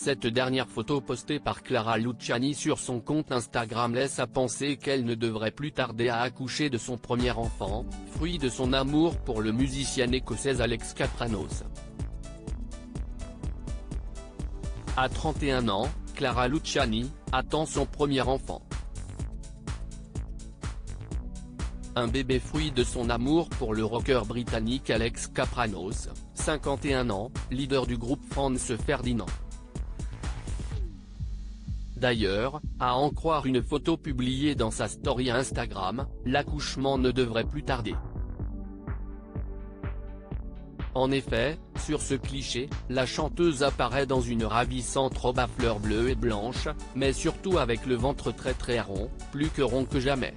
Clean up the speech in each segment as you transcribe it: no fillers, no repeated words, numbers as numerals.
Cette dernière photo postée par Clara Luciani sur son compte Instagram laisse à penser qu'elle ne devrait plus tarder à accoucher de son premier enfant, fruit de son amour pour le musicien écossais Alex Kapranos. À 31 ans, Clara Luciani attend son premier enfant. Un bébé fruit de son amour pour le rocker britannique Alex Kapranos, 51 ans, leader du groupe Franz Ferdinand. D'ailleurs, à en croire une photo publiée dans sa story Instagram, l'accouchement ne devrait plus tarder. En effet, sur ce cliché, la chanteuse apparaît dans une ravissante robe à fleurs bleues et blanches, mais surtout avec le ventre très rond, plus que rond que jamais.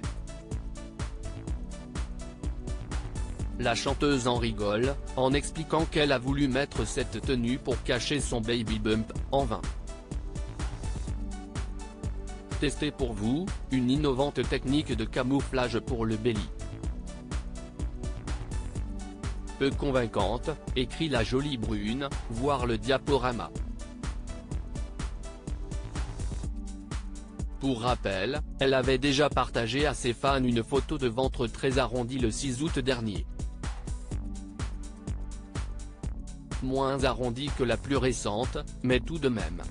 La chanteuse en rigole, en expliquant qu'elle a voulu mettre cette tenue pour cacher son baby bump, en vain. Testez pour vous, une innovante technique de camouflage pour le belly. Peu convaincante, écrit la jolie brune, voir le diaporama. Pour rappel, elle avait déjà partagé à ses fans une photo de ventre très arrondi le 6 août dernier. Moins arrondi que la plus récente, mais tout de même.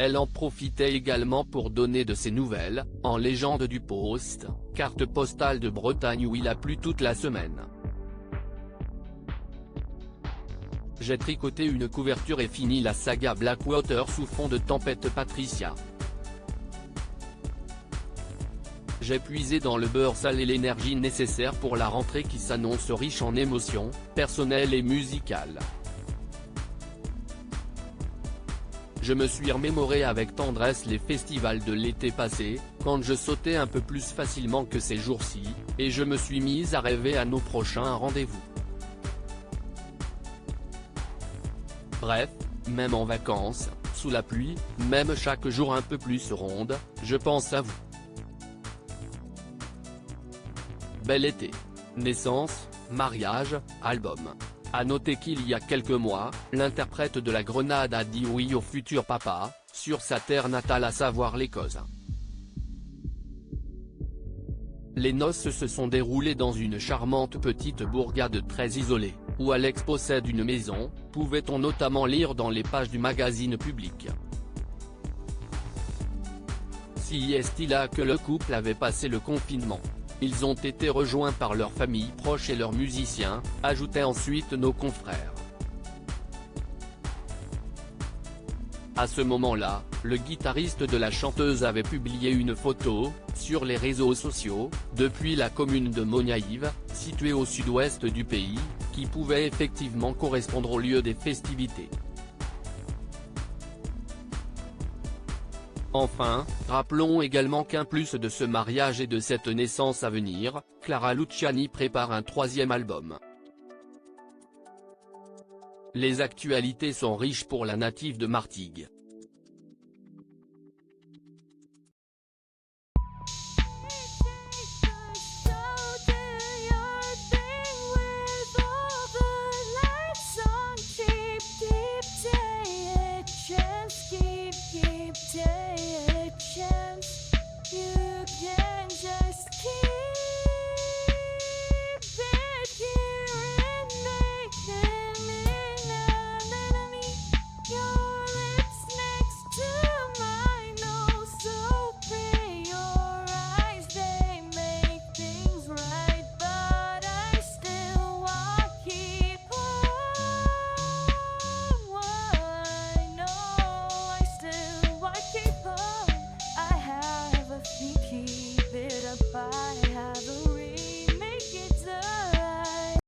Elle en profitait également pour donner de ses nouvelles, en légende du post, carte postale de Bretagne où il a plu toute la semaine. J'ai tricoté une couverture et fini la saga Blackwater sous fond de tempête Patricia. J'ai puisé dans le beurre salé l'énergie nécessaire pour la rentrée qui s'annonce riche en émotions, personnelles et musicales. Je me suis remémoré avec tendresse les festivals de l'été passé, quand je sautais un peu plus facilement que ces jours-ci, et je me suis mise à rêver à nos prochains rendez-vous. Bref, même en vacances, sous la pluie, même chaque jour un peu plus ronde, je pense à vous. Bel été. Naissance, mariage, album. À noter qu'il y a quelques mois, l'interprète de la Grenade a dit oui au futur papa, sur sa terre natale à savoir l'Écosse. Les noces se sont déroulées dans une charmante petite bourgade très isolée, où Alex possède une maison, pouvait-on notamment lire dans les pages du magazine Public. Si est-il là que le couple avait passé le confinement. Ils ont été rejoints par leurs familles proches et leurs musiciens, ajoutaient ensuite nos confrères. À ce moment-là, le guitariste de la chanteuse avait publié une photo, sur les réseaux sociaux, depuis la commune de Monaïve, située au sud-ouest du pays, qui pouvait effectivement correspondre au lieu des festivités. Enfin, rappelons également qu'en plus de ce mariage et de cette naissance à venir, Clara Luciani prépare un troisième album. Les actualités sont riches pour la native de Martigues.